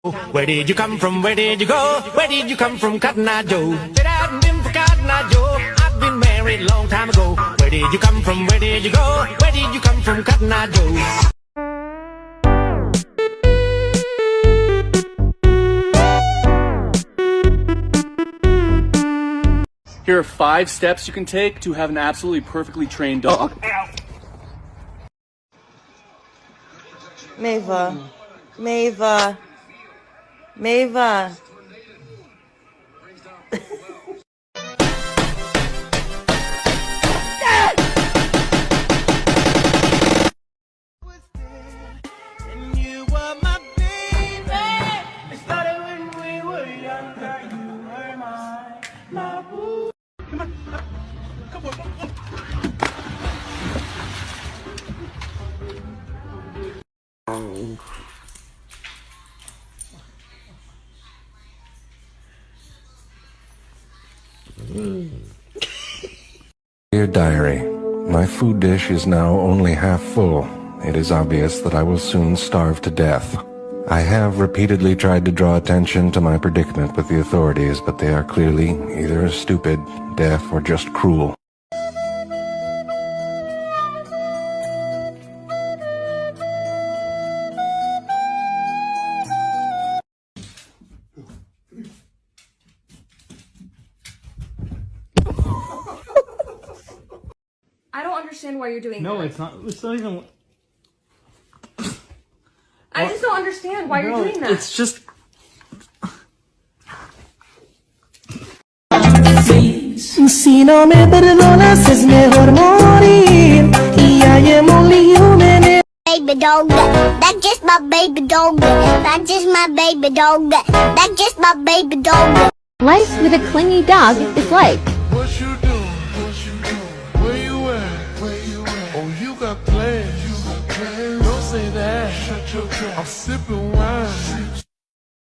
Where did you come from? Where did you go? Where did you come from, Cotton Eye Joe? Said I hadn't been for Cotton Eye Joe. I've been married a long time ago. Where did you come from? Where did you go? Where did you come from, Cotton Eye Joe? Here are 5 steps you can take to have an absolutely perfectly trained dog. Mava. Mava. Mava. Dear Diary, my food dish is now only half full. It is obvious that I will soon starve to death. I have repeatedly tried to draw attention to my predicament with the authorities, but they are clearly either stupid, deaf, or just cruel. I don't understand why you're doing that. No, it's not even... I just don't understand why you're doing that. It's just... Si no me perdonas es mejor morir y I am only human. Baby dog, that's just my baby dog. That's just my baby dog. That's just my baby dog. Life with a clingy dog is like. What you doing? What you doing? Where you at? Where you at? Oh, you got plans. You got plans. Don't say that. Shut your trap. I'm sipping wine.